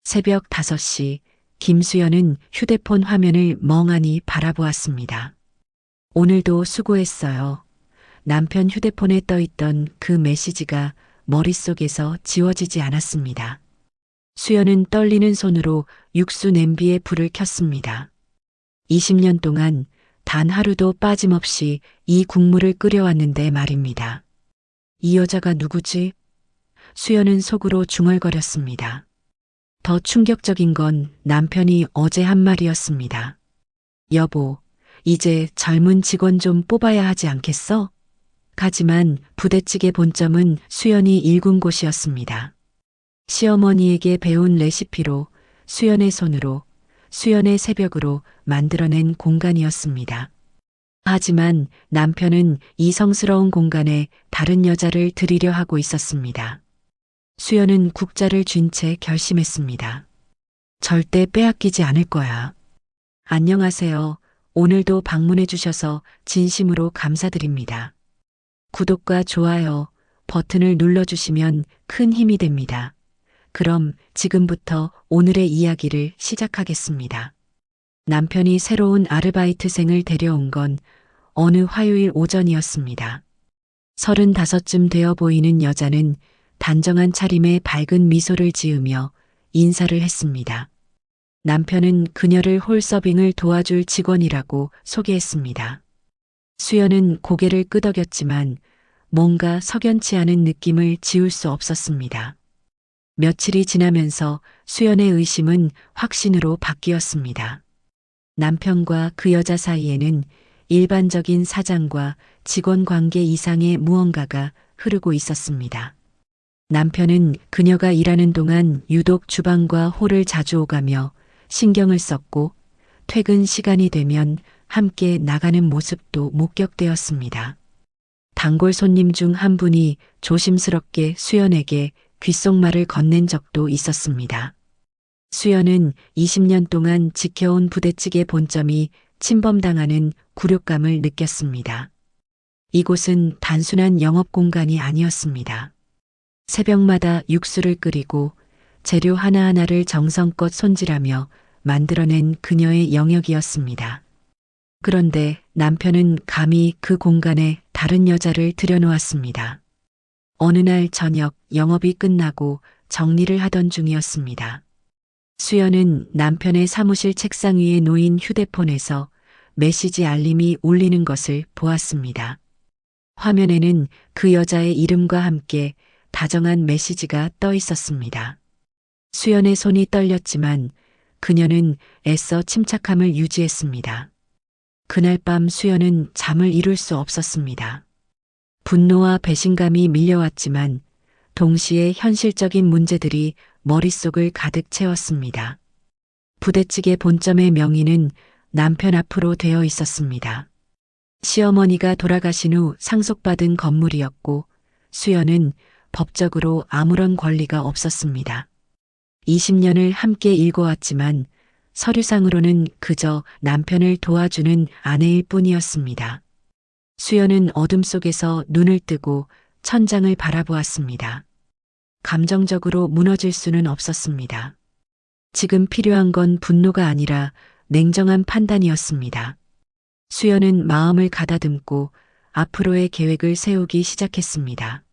새벽 5시 김수연은 휴대폰 화면을 멍하니 바라보았습니다. 오늘도 수고했어요. 남편 휴대폰에 떠있던 그 메시지가 머릿속에서 지워지지 않았습니다. 수연은 떨리는 손으로 육수 냄비에 불을 켰습니다. 20년 동안 단 하루도 빠짐없이 이 국물을 끓여왔는데 말입니다. 이 여자가 누구지? 수연은 속으로 중얼거렸습니다. 더 충격적인 건 남편이 어제 한 말이었습니다. 여보, 이제 젊은 직원 좀 뽑아야 하지 않겠어? 하지만 부대찌개 본점은 수연이 일군 곳이었습니다. 시어머니에게 배운 레시피로 수연의 손으로 수연의 새벽으로 만들어낸 공간이었습니다. 하지만 남편은 이 성스러운 공간에 다른 여자를 들이려 하고 있었습니다. 수연은 국자를 쥔 채 결심했습니다. 절대 빼앗기지 않을 거야. 안녕하세요. 오늘도 방문해 주셔서 진심으로 감사드립니다. 구독과 좋아요 버튼을 눌러주시면 큰 힘이 됩니다. 그럼 지금부터 오늘의 이야기를 시작하겠습니다. 남편이 새로운 아르바이트생을 데려온 건 어느 화요일 오전이었습니다. 35쯤 되어 보이는 여자는 단정한 차림에 밝은 미소를 지으며 인사를 했습니다. 남편은 그녀를 홀서빙을 도와줄 직원이라고 소개했습니다. 수연은 고개를 끄덕였지만 뭔가 석연치 않은 느낌을 지울 수 없었습니다. 며칠이 지나면서 수연의 의심은 확신으로 바뀌었습니다. 남편과 그 여자 사이에는 일반적인 사장과 직원 관계 이상의 무언가가 흐르고 있었습니다. 남편은 그녀가 일하는 동안 유독 주방과 홀을 자주 오가며 신경을 썼고 퇴근 시간이 되면 함께 나가는 모습도 목격되었습니다. 단골 손님 중 한 분이 조심스럽게 수연에게 귓속말을 건넨 적도 있었습니다. 수연은 20년 동안 지켜온 부대찌개 본점이 침범당하는 굴욕감을 느꼈습니다. 이곳은 단순한 영업 공간이 아니었습니다. 새벽마다 육수를 끓이고 재료 하나하나를 정성껏 손질하며 만들어낸 그녀의 영역이었습니다. 그런데 남편은 감히 그 공간에 다른 여자를 들여놓았습니다. 어느 날 저녁 영업이 끝나고 정리를 하던 중이었습니다. 수연은 남편의 사무실 책상 위에 놓인 휴대폰에서 메시지 알림이 울리는 것을 보았습니다. 화면에는 그 여자의 이름과 함께 다정한 메시지가 떠 있었습니다. 수연의 손이 떨렸지만 그녀는 애써 침착함을 유지했습니다. 그날 밤 수연은 잠을 이룰 수 없었습니다. 분노와 배신감이 밀려왔지만 동시에 현실적인 문제들이 머릿속을 가득 채웠습니다. 부대찌개 본점의 명의는 남편 앞으로 되어 있었습니다. 시어머니가 돌아가신 후 상속받은 건물이었고 수연은 법적으로 아무런 권리가 없었습니다. 20년을 함께 일궈왔지만 서류상으로는 그저 남편을 도와주는 아내일 뿐이었습니다. 수연은 어둠 속에서 눈을 뜨고 천장을 바라보았습니다. 감정적으로 무너질 수는 없었습니다. 지금 필요한 건 분노가 아니라 냉정한 판단이었습니다. 수연은 마음을 가다듬고 앞으로의 계획을 세우기 시작했습니다.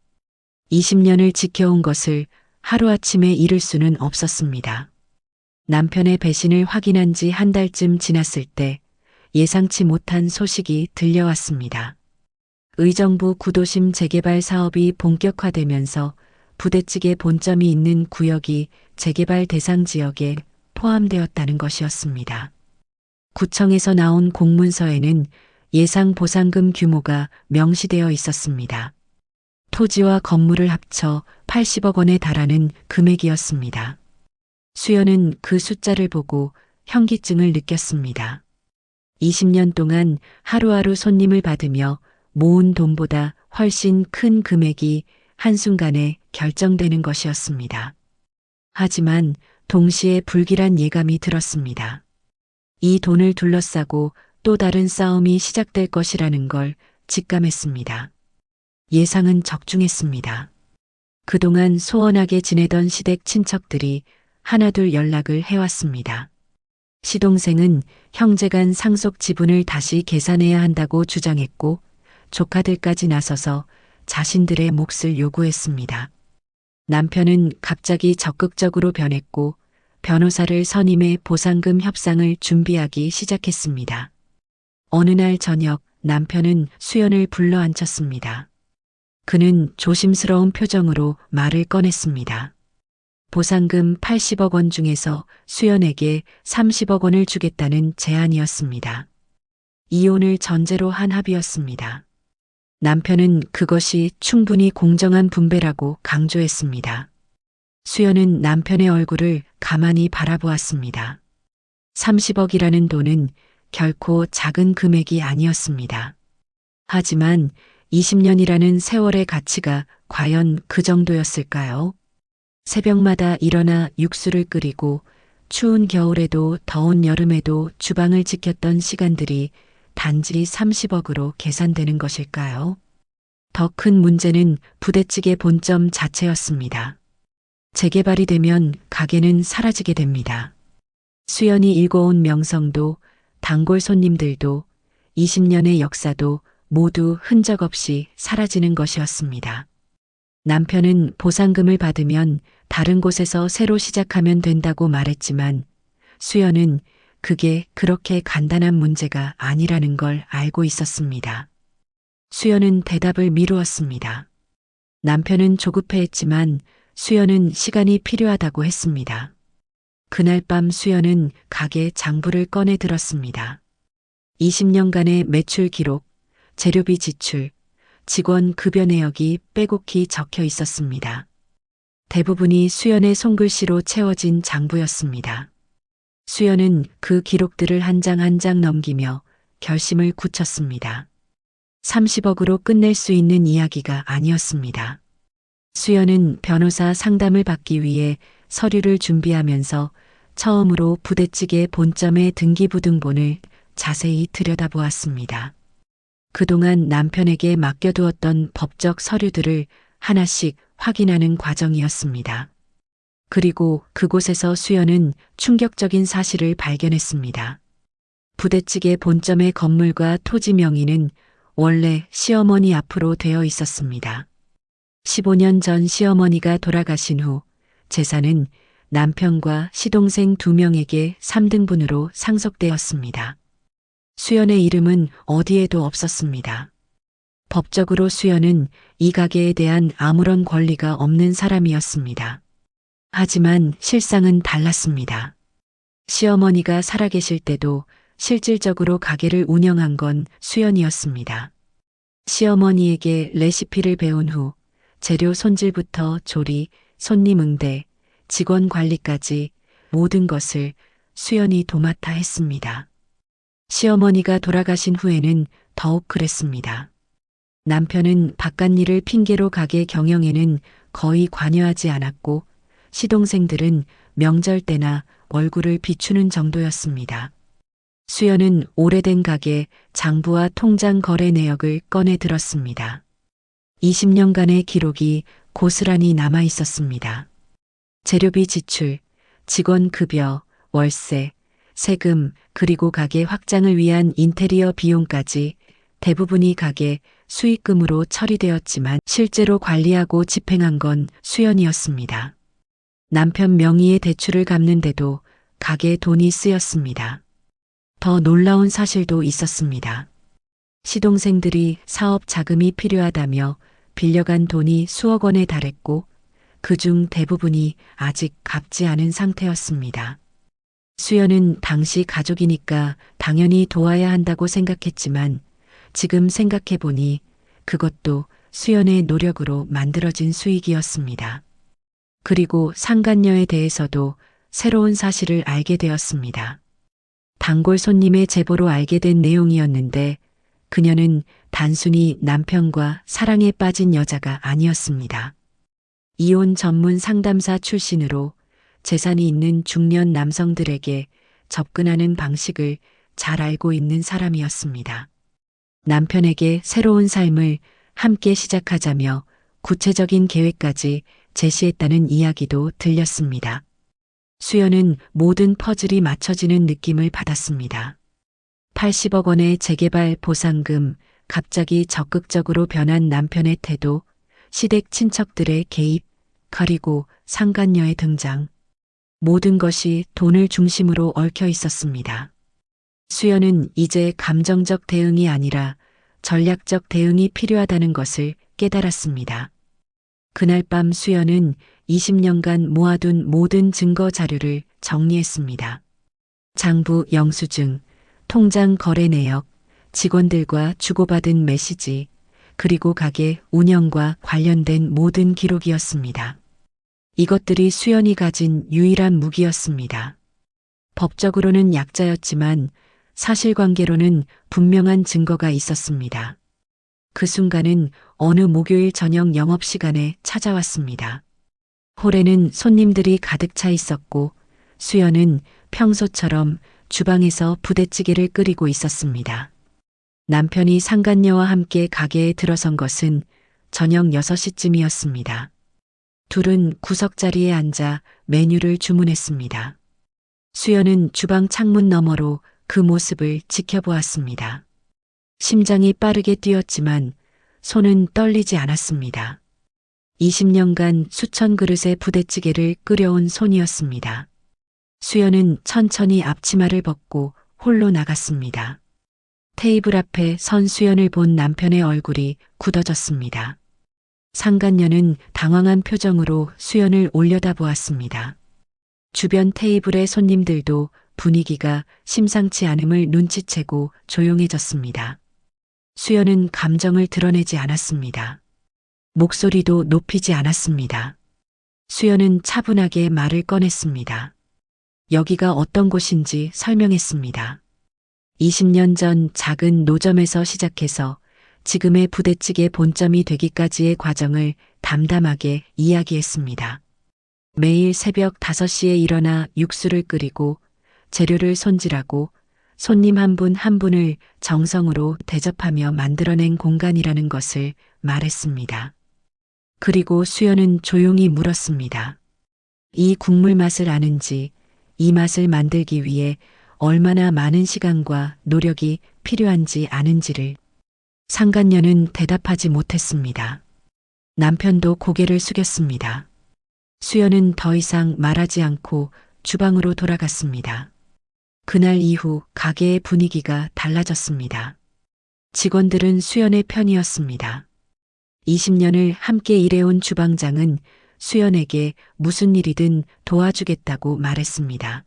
20년을 지켜온 것을 하루아침에 잃을 수는 없었습니다. 남편의 배신을 확인한 지 한 달쯤 지났을 때 예상치 못한 소식이 들려왔습니다. 의정부 구도심 재개발 사업이 본격화되면서 부대찌개 본점이 있는 구역이 재개발 대상 지역에 포함되었다는 것이었습니다. 구청에서 나온 공문서에는 예상 보상금 규모가 명시되어 있었습니다. 토지와 건물을 합쳐 80억 원에 달하는 금액이었습니다. 수연은 그 숫자를 보고 현기증을 느꼈습니다. 20년 동안 하루하루 손님을 받으며 모은 돈보다 훨씬 큰 금액이 한순간에 결정되는 것이었습니다. 하지만 동시에 불길한 예감이 들었습니다. 이 돈을 둘러싸고 또 다른 싸움이 시작될 것이라는 걸 직감했습니다. 예상은 적중했습니다. 그동안 소원하게 지내던 시댁 친척들이 하나둘 연락을 해왔습니다. 시동생은 형제간 상속 지분을 다시 계산해야 한다고 주장했고 조카들까지 나서서 자신들의 몫을 요구했습니다. 남편은 갑자기 적극적으로 변했고 변호사를 선임해 보상금 협상을 준비하기 시작했습니다. 어느 날 저녁 남편은 수연을 불러 앉혔습니다. 그는 조심스러운 표정으로 말을 꺼냈습니다. 보상금 80억 원 중에서 수연에게 30억 원을 주겠다는 제안이었습니다. 이혼을 전제로 한 합의였습니다. 남편은 그것이 충분히 공정한 분배라고 강조했습니다. 수연은 남편의 얼굴을 가만히 바라보았습니다. 30억이라는 돈은 결코 작은 금액이 아니었습니다. 하지만 20년이라는 세월의 가치가 과연 그 정도였을까요? 새벽마다 일어나 육수를 끓이고 추운 겨울에도 더운 여름에도 주방을 지켰던 시간들이 단지 30억으로 계산되는 것일까요? 더 큰 문제는 부대찌개 본점 자체였습니다. 재개발이 되면 가게는 사라지게 됩니다. 수연이 일궈온 명성도 단골 손님들도 20년의 역사도 모두 흔적 없이 사라지는 것이었습니다. 남편은 보상금을 받으면 다른 곳에서 새로 시작하면 된다고 말했지만 수연은 그게 그렇게 간단한 문제가 아니라는 걸 알고 있었습니다. 수연은 대답을 미루었습니다. 남편은 조급해했지만 수연은 시간이 필요하다고 했습니다. 그날 밤 수연은 가게 장부를 꺼내 들었습니다. 20년간의 매출 기록, 재료비 지출, 직원 급여 내역이 빼곡히 적혀 있었습니다. 대부분이 수연의 손글씨로 채워진 장부였습니다. 수연은 그 기록들을 한 장 한 장 넘기며 결심을 굳혔습니다. 30억으로 끝낼 수 있는 이야기가 아니었습니다. 수연은 변호사 상담을 받기 위해 서류를 준비하면서 처음으로 부대찌개 본점의 등기부등본을 자세히 들여다보았습니다. 그동안 남편에게 맡겨두었던 법적 서류들을 하나씩 확인하는 과정이었습니다. 그리고 그곳에서 수연은 충격적인 사실을 발견했습니다. 부대찌개 본점의 건물과 토지 명의는 원래 시어머니 앞으로 되어 있었습니다. 15년 전 시어머니가 돌아가신 후 재산은 남편과 시동생 2명에게 3등분으로 상속되었습니다. 수연의 이름은 어디에도 없었습니다. 법적으로 수연은 이 가게에 대한 아무런 권리가 없는 사람이었습니다. 하지만 실상은 달랐습니다. 시어머니가 살아계실 때도 실질적으로 가게를 운영한 건 수연이었습니다. 시어머니에게 레시피를 배운 후 재료 손질부터 조리, 손님 응대, 직원 관리까지 모든 것을 수연이 도맡아 했습니다. 시어머니가 돌아가신 후에는 더욱 그랬습니다. 남편은 바깥일을 핑계로 가게 경영에는 거의 관여하지 않았고 시동생들은 명절 때나 얼굴을 비추는 정도였습니다. 수연은 오래된 가게 장부와 통장 거래 내역을 꺼내 들었습니다. 20년간의 기록이 고스란히 남아 있었습니다. 재료비 지출, 직원 급여, 월세, 세금, 그리고 가게 확장을 위한 인테리어 비용까지 대부분이 가게 수익금으로 처리되었지만 실제로 관리하고 집행한 건 수연이었습니다. 남편 명의의 대출을 갚는데도 가게에 돈이 쓰였습니다. 더 놀라운 사실도 있었습니다. 시동생들이 사업 자금이 필요하다며 빌려간 돈이 수억 원에 달했고 그중 대부분이 아직 갚지 않은 상태였습니다. 수연은 당시 가족이니까 당연히 도와야 한다고 생각했지만 지금 생각해보니 그것도 수연의 노력으로 만들어진 수익이었습니다. 그리고 상간녀에 대해서도 새로운 사실을 알게 되었습니다. 단골 손님의 제보로 알게 된 내용이었는데 그녀는 단순히 남편과 사랑에 빠진 여자가 아니었습니다. 이혼 전문 상담사 출신으로 재산이 있는 중년 남성들에게 접근하는 방식을 잘 알고 있는 사람이었습니다. 남편에게 새로운 삶을 함께 시작하자며 구체적인 계획까지 제시했다는 이야기도 들렸습니다. 수연은 모든 퍼즐이 맞춰지는 느낌을 받았습니다. 80억 원의 재개발 보상금, 갑자기 적극적으로 변한 남편의 태도, 시댁 친척들의 개입, 그리고 상간녀의 등장. 모든 것이 돈을 중심으로 얽혀 있었습니다. 수연은 이제 감정적 대응이 아니라 전략적 대응이 필요하다는 것을 깨달았습니다. 그날 밤 수연은 20년간 모아둔 모든 증거 자료를 정리했습니다. 장부 영수증, 통장 거래 내역, 직원들과 주고받은 메시지, 그리고 가게 운영과 관련된 모든 기록이었습니다. 이것들이 수연이 가진 유일한 무기였습니다. 법적으로는 약자였지만 사실관계로는 분명한 증거가 있었습니다. 그 순간은 어느 목요일 저녁 영업시간에 찾아왔습니다. 홀에는 손님들이 가득 차 있었고 수연은 평소처럼 주방에서 부대찌개를 끓이고 있었습니다. 남편이 상간녀와 함께 가게에 들어선 것은 저녁 6시쯤이었습니다. 둘은 구석자리에 앉아 메뉴를 주문했습니다. 수연은 주방 창문 너머로 그 모습을 지켜보았습니다. 심장이 빠르게 뛰었지만 손은 떨리지 않았습니다. 20년간 수천 그릇의 부대찌개를 끓여온 손이었습니다. 수연은 천천히 앞치마를 벗고 홀로 나갔습니다. 테이블 앞에 선 수연을 본 남편의 얼굴이 굳어졌습니다. 상간녀는 당황한 표정으로 수연을 올려다보았습니다. 주변 테이블의 손님들도 분위기가 심상치 않음을 눈치채고 조용해졌습니다. 수연은 감정을 드러내지 않았습니다. 목소리도 높이지 않았습니다. 수연은 차분하게 말을 꺼냈습니다. 여기가 어떤 곳인지 설명했습니다. 20년 전 작은 노점에서 시작해서 지금의 부대찌개 본점이 되기까지의 과정을 담담하게 이야기했습니다. 매일 새벽 5시에 일어나 육수를 끓이고 재료를 손질하고 손님 한 분 한 분을 정성으로 대접하며 만들어낸 공간이라는 것을 말했습니다. 그리고 수연은 조용히 물었습니다. 이 국물 맛을 아는지, 이 맛을 만들기 위해 얼마나 많은 시간과 노력이 필요한지 아는지를. 상간녀는 대답하지 못했습니다. 남편도 고개를 숙였습니다. 수연은 더 이상 말하지 않고 주방으로 돌아갔습니다. 그날 이후 가게의 분위기가 달라졌습니다. 직원들은 수연의 편이었습니다. 20년을 함께 일해온 주방장은 수연에게 무슨 일이든 도와주겠다고 말했습니다.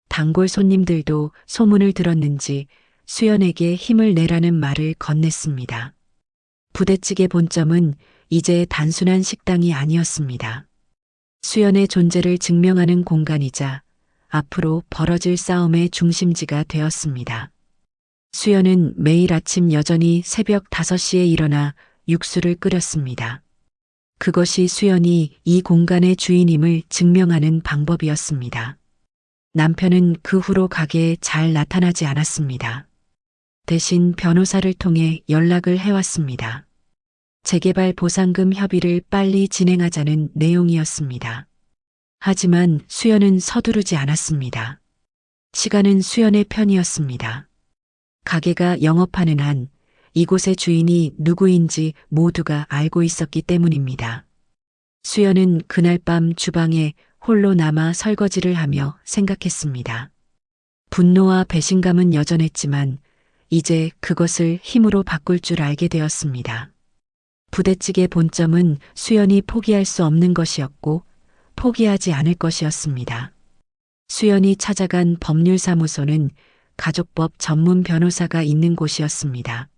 단골 손님들도 소문을 들었는지 수연에게 힘을 내라는 말을 건넸습니다. 부대찌개 본점은 이제 단순한 식당이 아니었습니다. 수연의 존재를 증명하는 공간이자 앞으로 벌어질 싸움의 중심지가 되었습니다. 수연은 매일 아침 여전히 새벽 5시에 일어나 육수를 끓였습니다. 그것이 수연이 이 공간의 주인임을 증명하는 방법이었습니다. 남편은 그 후로 가게에 잘 나타나지 않았습니다. 대신 변호사를 통해 연락을 해왔습니다. 재개발 보상금 협의를 빨리 진행하자는 내용이었습니다. 하지만 수연은 서두르지 않았습니다. 시간은 수연의 편이었습니다. 가게가 영업하는 한 이곳의 주인이 누구인지 모두가 알고 있었기 때문입니다. 수연은 그날 밤 주방에 홀로 남아 설거지를 하며 생각했습니다. 분노와 배신감은 여전했지만 이제 그것을 힘으로 바꿀 줄 알게 되었습니다. 부대찌개 본점은 수연이 포기할 수 없는 것이었고 포기하지 않을 것이었습니다. 수연이 찾아간 법률사무소는 가족법 전문 변호사가 있는 곳이었습니다.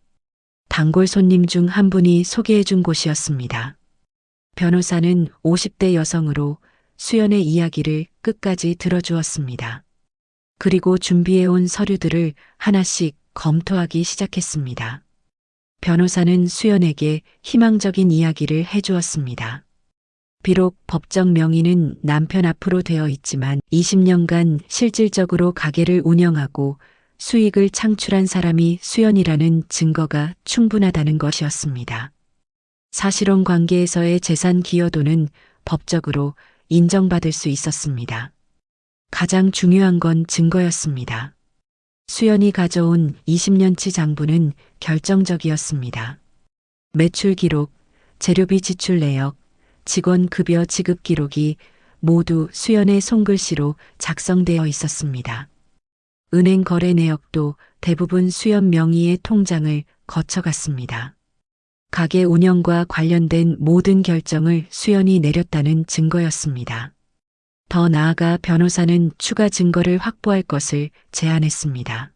단골 손님 중 한 분이 소개해준 곳이었습니다. 변호사는 50대 여성으로 수연의 이야기를 끝까지 들어주었습니다. 그리고 준비해온 서류들을 하나씩 검토하기 시작했습니다. 변호사는 수연에게 희망적인 이야기를 해주었습니다. 비록 법적 명의는 남편 앞으로 되어 있지만 20년간 실질적으로 가게를 운영하고 수익을 창출한 사람이 수연이라는 증거가 충분하다는 것이었습니다. 사실혼 관계에서의 재산 기여도는 법적으로 인정받을 수 있었습니다. 가장 중요한 건 증거였습니다. 수연이 가져온 20년치 장부는 결정적이었습니다. 매출 기록, 재료비 지출 내역, 직원 급여 지급 기록이 모두 수연의 손글씨로 작성되어 있었습니다. 은행 거래 내역도 대부분 수연 명의의 통장을 거쳐갔습니다. 가게 운영과 관련된 모든 결정을 수연이 내렸다는 증거였습니다. 더 나아가 변호사는 추가 증거를 확보할 것을 제안했습니다.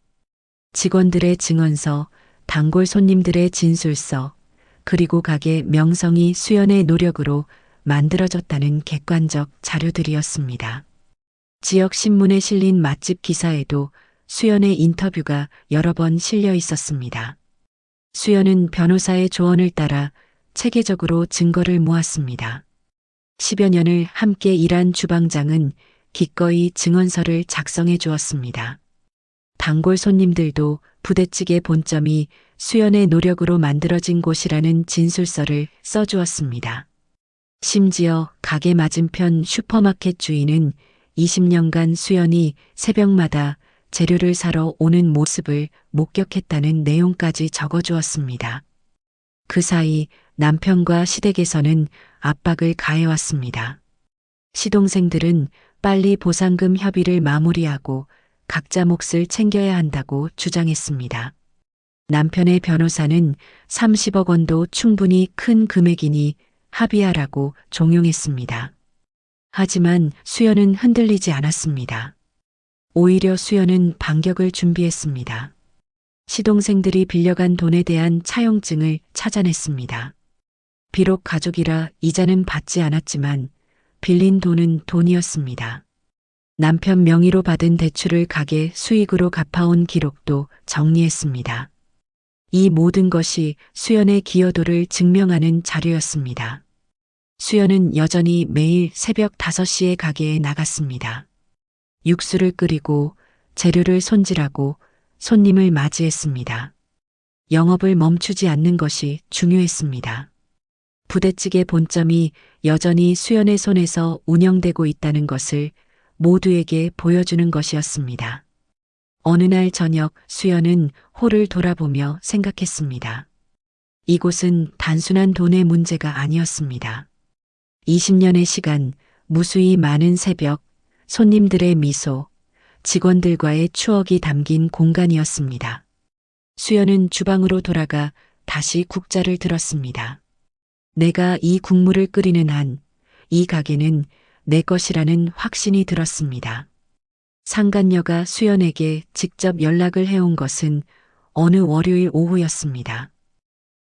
직원들의 증언서, 단골 손님들의 진술서, 그리고 가게 명성이 수연의 노력으로 만들어졌다는 객관적 자료들이었습니다. 지역 신문에 실린 맛집 기사에도 수연의 인터뷰가 여러 번 실려 있었습니다. 수연은 변호사의 조언을 따라 체계적으로 증거를 모았습니다. 10여 년을 함께 일한 주방장은 기꺼이 증언서를 작성해 주었습니다. 단골 손님들도 부대찌개 본점이 수연의 노력으로 만들어진 곳이라는 진술서를 써주었습니다. 심지어 가게 맞은편 슈퍼마켓 주인은 20년간 수연이 새벽마다 재료를 사러 오는 모습을 목격했다는 내용까지 적어주었습니다. 그 사이 남편과 시댁에서는 압박을 가해왔습니다. 시동생들은 빨리 보상금 협의를 마무리하고 각자 몫을 챙겨야 한다고 주장했습니다. 남편의 변호사는 30억 원도 충분히 큰 금액이니 합의하라고 종용했습니다. 하지만 수연은 흔들리지 않았습니다. 오히려 수연은 반격을 준비했습니다. 시동생들이 빌려간 돈에 대한 차용증을 찾아냈습니다. 비록 가족이라 이자는 받지 않았지만 빌린 돈은 돈이었습니다. 남편 명의로 받은 대출을 가게 수익으로 갚아온 기록도 정리했습니다. 이 모든 것이 수연의 기여도를 증명하는 자료였습니다. 수연은 여전히 매일 새벽 5시에 가게에 나갔습니다. 육수를 끓이고 재료를 손질하고 손님을 맞이했습니다. 영업을 멈추지 않는 것이 중요했습니다. 부대찌개 본점이 여전히 수연의 손에서 운영되고 있다는 것을 모두에게 보여주는 것이었습니다. 어느 날 저녁 수연은 홀을 돌아보며 생각했습니다. 이곳은 단순한 돈의 문제가 아니었습니다. 20년의 시간, 무수히 많은 새벽, 손님들의 미소, 직원들과의 추억이 담긴 공간이었습니다. 수연은 주방으로 돌아가 다시 국자를 들었습니다. 내가 이 국물을 끓이는 한, 이 가게는 내 것이라는 확신이 들었습니다. 상간녀가 수연에게 직접 연락을 해온 것은 어느 월요일 오후였습니다.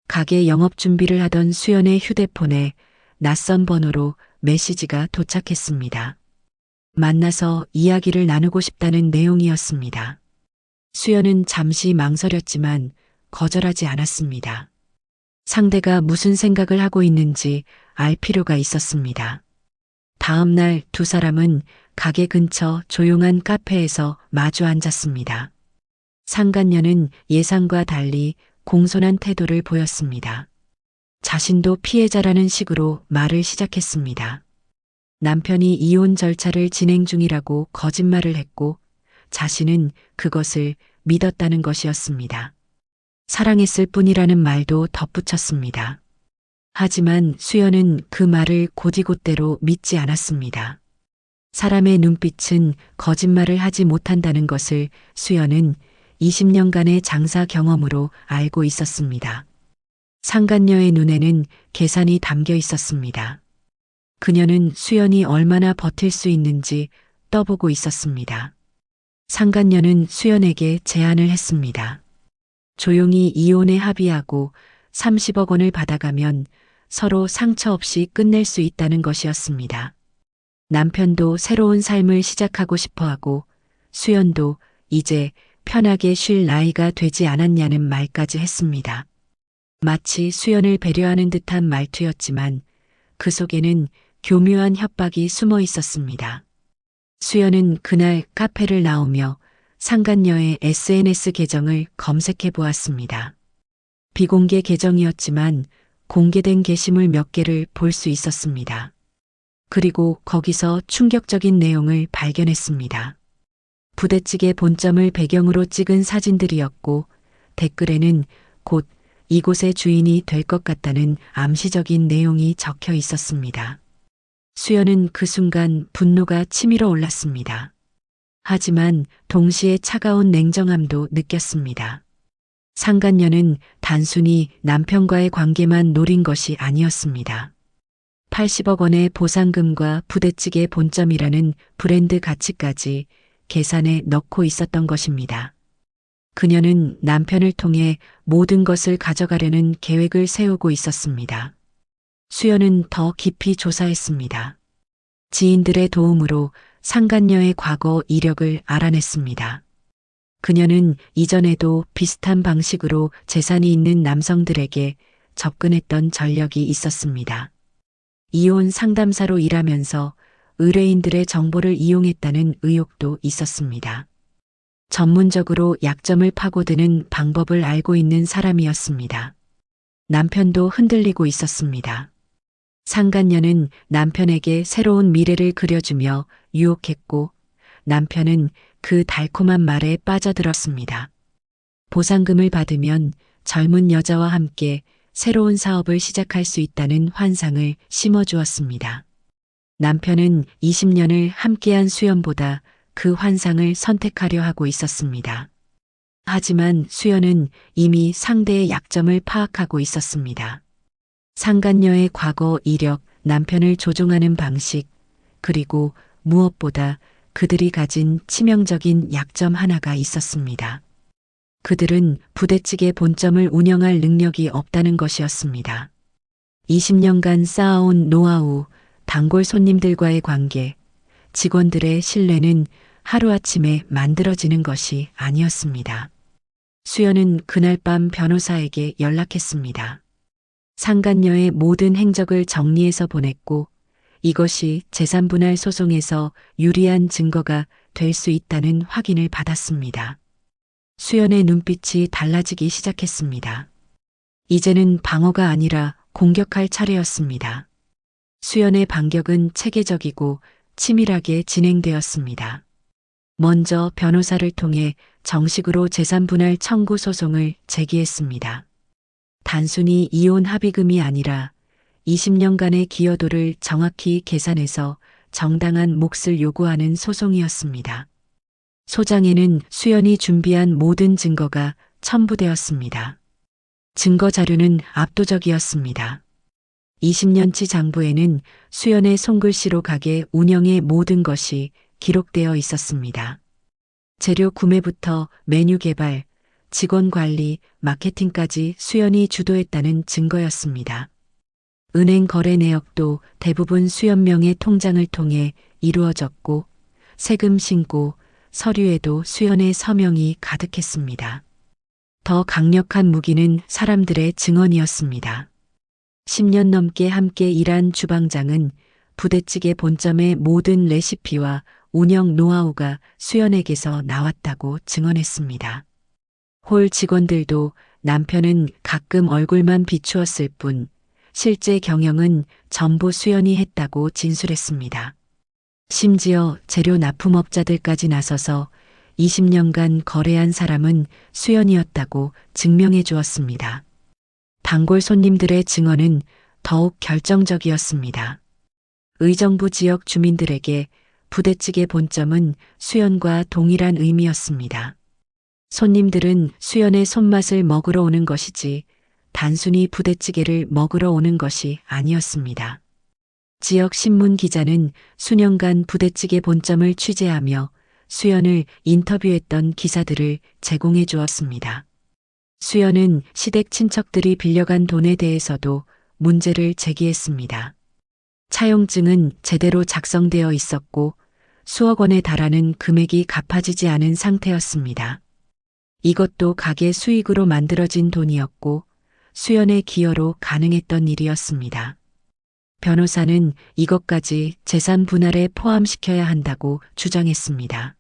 가게 영업 준비를 하던 수연의 휴대폰에 낯선 번호로 메시지가 도착했습니다. 만나서 이야기를 나누고 싶다는 내용이었습니다. 수연은 잠시 망설였지만 거절하지 않았습니다. 상대가 무슨 생각을 하고 있는지 알 필요가 있었습니다. 다음 날 두 사람은 가게 근처 조용한 카페에서 마주 앉았습니다. 상간녀는 예상과 달리 공손한 태도를 보였습니다. 자신도 피해자라는 식으로 말을 시작했습니다. 남편이 이혼 절차를 진행 중이라고 거짓말을 했고 자신은 그것을 믿었다는 것이었습니다. 사랑했을 뿐이라는 말도 덧붙였습니다. 하지만 수연은 그 말을 곧이곧대로 믿지 않았습니다. 사람의 눈빛은 거짓말을 하지 못한다는 것을 수연은 20년간의 장사 경험으로 알고 있었습니다. 상간녀의 눈에는 계산이 담겨 있었습니다. 그녀는 수연이 얼마나 버틸 수 있는지 떠보고 있었습니다. 상간녀는 수연에게 제안을 했습니다. 조용히 이혼에 합의하고 30억 원을 받아가면 서로 상처 없이 끝낼 수 있다는 것이었습니다. 남편도 새로운 삶을 시작하고 싶어 하고 수연도 이제 편하게 쉴 나이가 되지 않았냐는 말까지 했습니다. 마치 수연을 배려하는 듯한 말투였지만 그 속에는 교묘한 협박이 숨어 있었습니다. 수연은 그날 카페를 나오며 상간녀의 SNS 계정을 검색해 보았습니다. 비공개 계정이었지만 공개된 게시물 몇 개를 볼 수 있었습니다. 그리고 거기서 충격적인 내용을 발견했습니다. 부대찌개 본점을 배경으로 찍은 사진들이었고 댓글에는 곧 이곳의 주인이 될 것 같다는 암시적인 내용이 적혀 있었습니다. 수연은 그 순간 분노가 치밀어 올랐습니다. 하지만 동시에 차가운 냉정함도 느꼈습니다. 상간녀는 단순히 남편과의 관계만 노린 것이 아니었습니다. 80억 원의 보상금과 부대찌개 본점이라는 브랜드 가치까지 계산에 넣고 있었던 것입니다. 그녀는 남편을 통해 모든 것을 가져가려는 계획을 세우고 있었습니다. 수연은 더 깊이 조사했습니다. 지인들의 도움으로 상간녀의 과거 이력을 알아냈습니다. 그녀는 이전에도 비슷한 방식으로 재산이 있는 남성들에게 접근했던 전력이 있었습니다. 이혼 상담사로 일하면서 의뢰인들의 정보를 이용했다는 의혹도 있었습니다. 전문적으로 약점을 파고드는 방법을 알고 있는 사람이었습니다. 남편도 흔들리고 있었습니다. 상간녀는 남편에게 새로운 미래를 그려주며 유혹했고 남편은 그 달콤한 말에 빠져들었습니다. 보상금을 받으면 젊은 여자와 함께 새로운 사업을 시작할 수 있다는 환상을 심어주었습니다. 남편은 20년을 함께한 수연보다 그 환상을 선택하려 하고 있었습니다. 하지만 수연은 이미 상대의 약점을 파악하고 있었습니다. 상간녀의 과거 이력, 남편을 조종하는 방식, 그리고 무엇보다 그들이 가진 치명적인 약점 하나가 있었습니다. 그들은 부대찌개 본점을 운영할 능력이 없다는 것이었습니다. 20년간 쌓아온 노하우, 단골 손님들과의 관계, 직원들의 신뢰는 하루아침에 만들어지는 것이 아니었습니다. 수연은 그날 밤 변호사에게 연락했습니다. 상간녀의 모든 행적을 정리해서 보냈고 이것이 재산분할 소송에서 유리한 증거가 될 수 있다는 확인을 받았습니다. 수연의 눈빛이 달라지기 시작했습니다. 이제는 방어가 아니라 공격할 차례였습니다. 수연의 반격은 체계적이고 치밀하게 진행되었습니다. 먼저 변호사를 통해 정식으로 재산분할 청구 소송을 제기했습니다. 단순히 이혼 합의금이 아니라 20년간의 기여도를 정확히 계산해서 정당한 몫을 요구하는 소송이었습니다. 소장에는 수연이 준비한 모든 증거가 첨부되었습니다. 증거 자료는 압도적이었습니다. 20년치 장부에는 수연의 손글씨로 가게 운영의 모든 것이 기록되어 있었습니다. 재료 구매부터 메뉴 개발, 직원 관리, 마케팅까지 수연이 주도했다는 증거였습니다. 은행 거래 내역도 대부분 수연명의 통장을 통해 이루어졌고 세금 신고, 서류에도 수연의 서명이 가득했습니다. 더 강력한 무기는 사람들의 증언이었습니다. 10년 넘게 함께 일한 주방장은 부대찌개 본점의 모든 레시피와 운영 노하우가 수연에게서 나왔다고 증언했습니다. 홀 직원들도 남편은 가끔 얼굴만 비추었을 뿐 실제 경영은 전부 수연이 했다고 진술했습니다. 심지어 재료 납품업자들까지 나서서 20년간 거래한 사람은 수연이었다고 증명해 주었습니다. 단골 손님들의 증언은 더욱 결정적이었습니다. 의정부 지역 주민들에게 부대찌개 본점은 수연과 동일한 의미였습니다. 손님들은 수연의 손맛을 먹으러 오는 것이지 단순히 부대찌개를 먹으러 오는 것이 아니었습니다. 지역 신문 기자는 수년간 부대찌개 본점을 취재하며 수연을 인터뷰했던 기사들을 제공해 주었습니다. 수연은 시댁 친척들이 빌려간 돈에 대해서도 문제를 제기했습니다. 차용증은 제대로 작성되어 있었고 수억 원에 달하는 금액이 갚아지지 않은 상태였습니다. 이것도 가게 수익으로 만들어진 돈이었고 수연의 기여로 가능했던 일이었습니다. 변호사는 이것까지 재산 분할에 포함시켜야 한다고 주장했습니다.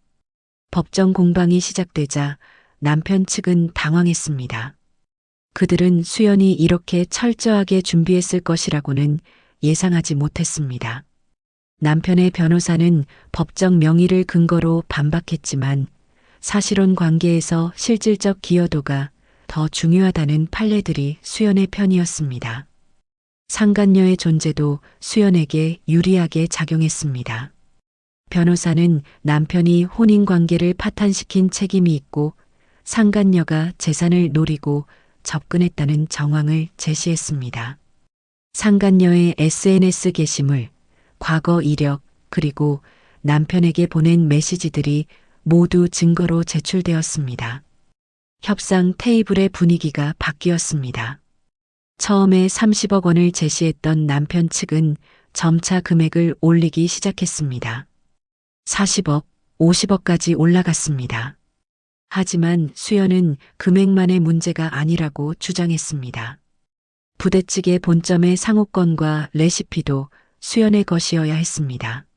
법정 공방이 시작되자 남편 측은 당황했습니다. 그들은 수연이 이렇게 철저하게 준비했을 것이라고는 예상하지 못했습니다. 남편의 변호사는 법적 명의를 근거로 반박했지만 사실혼 관계에서 실질적 기여도가 더 중요하다는 판례들이 수연의 편이었습니다. 상간녀의 존재도 수연에게 유리하게 작용했습니다. 변호사는 남편이 혼인관계를 파탄시킨 책임이 있고 상간녀가 재산을 노리고 접근했다는 정황을 제시했습니다. 상간녀의 SNS 게시물, 과거 이력, 그리고 남편에게 보낸 메시지들이 모두 증거로 제출되었습니다. 협상 테이블의 분위기가 바뀌었습니다. 처음에 30억 원을 제시했던 남편 측은 점차 금액을 올리기 시작했습니다. 40억, 50억까지 올라갔습니다. 하지만 수연은 금액만의 문제가 아니라고 주장했습니다. 부대찌개 본점의 상호권과 레시피도 수연의 것이어야 했습니다.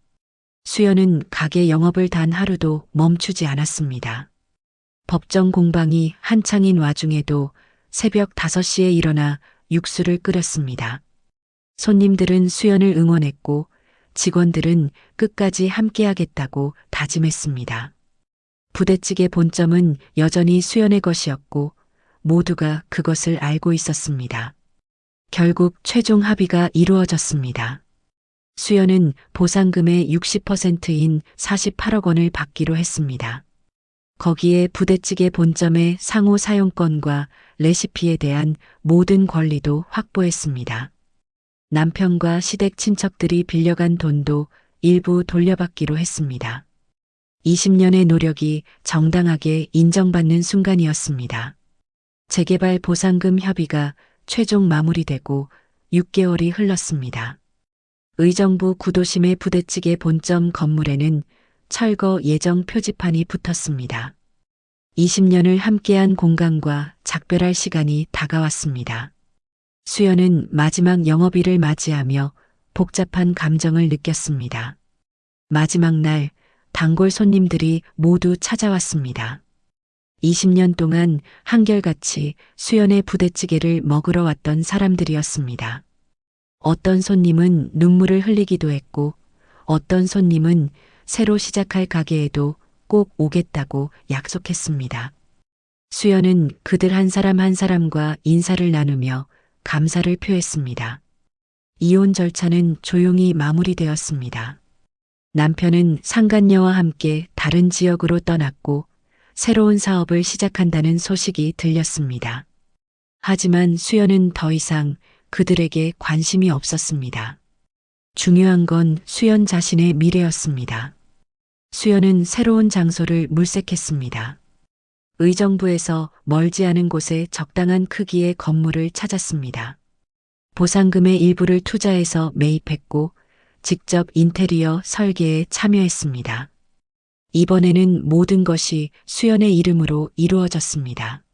수연은 가게 영업을 단 하루도 멈추지 않았습니다. 법정 공방이 한창인 와중에도 새벽 5시에 일어나 육수를 끓였습니다. 손님들은 수연을 응원했고 직원들은 끝까지 함께하겠다고 다짐했습니다. 부대찌개 본점은 여전히 수연의 것이었고 모두가 그것을 알고 있었습니다. 결국 최종 합의가 이루어졌습니다. 수연은 보상금의 60%인 48억 원을 받기로 했습니다. 거기에 부대찌개 본점의 상호 사용권과 레시피에 대한 모든 권리도 확보했습니다. 남편과 시댁 친척들이 빌려간 돈도 일부 돌려받기로 했습니다. 20년의 노력이 정당하게 인정받는 순간이었습니다. 재개발 보상금 협의가 최종 마무리되고 6개월이 흘렀습니다. 의정부 구도심의 부대찌개 본점 건물에는 철거 예정 표지판이 붙었습니다. 20년을 함께한 공간과 작별할 시간이 다가왔습니다. 수연은 마지막 영업일을 맞이하며 복잡한 감정을 느꼈습니다. 마지막 날 단골 손님들이 모두 찾아왔습니다. 20년 동안 한결같이 수연의 부대찌개를 먹으러 왔던 사람들이었습니다. 어떤 손님은 눈물을 흘리기도 했고 어떤 손님은 새로 시작할 가게에도 꼭 오겠다고 약속했습니다. 수연은 그들 한 사람 한 사람과 인사를 나누며 감사를 표했습니다. 이혼 절차는 조용히 마무리되었습니다. 남편은 상간녀와 함께 다른 지역으로 떠났고 새로운 사업을 시작한다는 소식이 들렸습니다. 하지만 수연은 더 이상 그들에게 관심이 없었습니다. 중요한 건 수연 자신의 미래였습니다. 수연은 새로운 장소를 물색했습니다. 의정부에서 멀지 않은 곳에 적당한 크기의 건물을 찾았습니다. 보상금의 일부를 투자해서 매입했고 직접 인테리어 설계에 참여했습니다. 이번에는 모든 것이 수연의 이름으로 이루어졌습니다.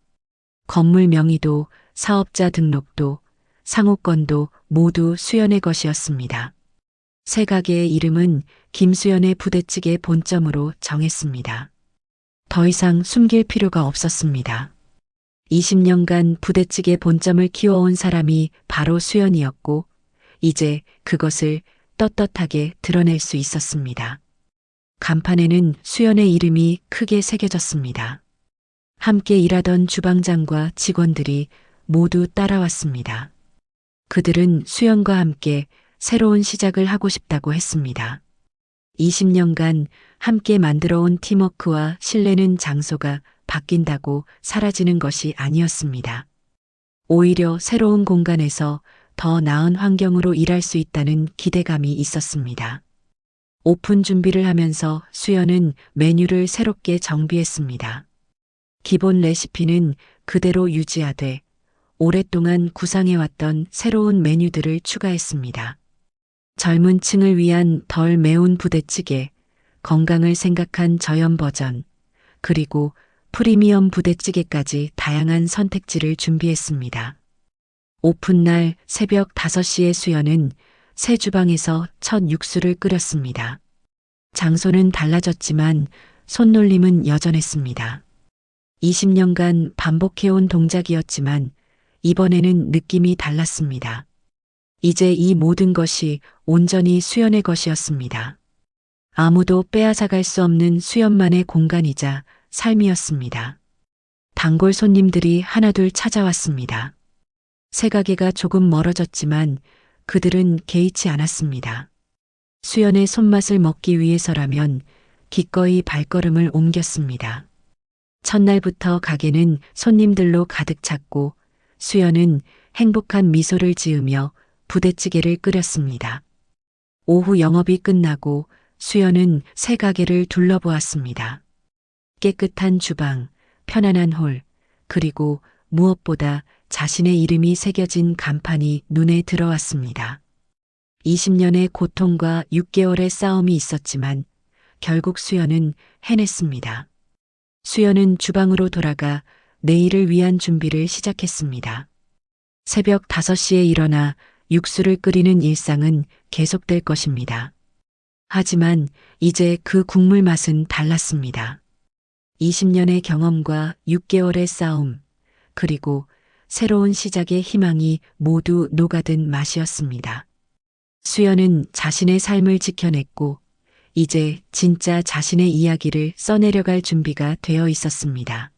건물 명의도 사업자 등록도 상호권도 모두 수연의 것이었습니다. 새 가게의 이름은 김수연의 부대찌개 본점으로 정했습니다. 더 이상 숨길 필요가 없었습니다. 20년간 부대찌개 본점을 키워온 사람이 바로 수연이었고 이제 그것을 떳떳하게 드러낼 수 있었습니다. 간판에는 수연의 이름이 크게 새겨졌습니다. 함께 일하던 주방장과 직원들이 모두 따라왔습니다. 그들은 수연과 함께 새로운 시작을 하고 싶다고 했습니다. 20년간 함께 만들어온 팀워크와 신뢰는 장소가 바뀐다고 사라지는 것이 아니었습니다. 오히려 새로운 공간에서 더 나은 환경으로 일할 수 있다는 기대감이 있었습니다. 오픈 준비를 하면서 수연은 메뉴를 새롭게 정비했습니다. 기본 레시피는 그대로 유지하되 오랫동안 구상해왔던 새로운 메뉴들을 추가했습니다. 젊은 층을 위한 덜 매운 부대찌개, 건강을 생각한 저염 버전, 그리고 프리미엄 부대찌개까지 다양한 선택지를 준비했습니다. 오픈날 새벽 5시에 수연은 새 주방에서 첫 육수를 끓였습니다. 장소는 달라졌지만 손놀림은 여전했습니다. 20년간 반복해온 동작이었지만 이번에는 느낌이 달랐습니다. 이제 이 모든 것이 온전히 수연의 것이었습니다. 아무도 빼앗아갈 수 없는 수연만의 공간이자 삶이었습니다. 단골 손님들이 하나둘 찾아왔습니다. 새 가게가 조금 멀어졌지만 그들은 개의치 않았습니다. 수연의 손맛을 먹기 위해서라면 기꺼이 발걸음을 옮겼습니다. 첫날부터 가게는 손님들로 가득 찼고 수연은 행복한 미소를 지으며 부대찌개를 끓였습니다. 오후 영업이 끝나고 수연은 새 가게를 둘러보았습니다. 깨끗한 주방, 편안한 홀, 그리고 무엇보다 자신의 이름이 새겨진 간판이 눈에 들어왔습니다. 20년의 고통과 6개월의 싸움이 있었지만 결국 수연은 해냈습니다. 수연은 주방으로 돌아가 내일을 위한 준비를 시작했습니다. 새벽 5시에 일어나 육수를 끓이는 일상은 계속될 것입니다. 하지만 이제 그 국물 맛은 달랐습니다. 20년의 경험과 6개월의 싸움, 그리고 새로운 시작의 희망이 모두 녹아든 맛이었습니다. 수연은 자신의 삶을 지켜냈고 이제 진짜 자신의 이야기를 써내려갈 준비가 되어 있었습니다.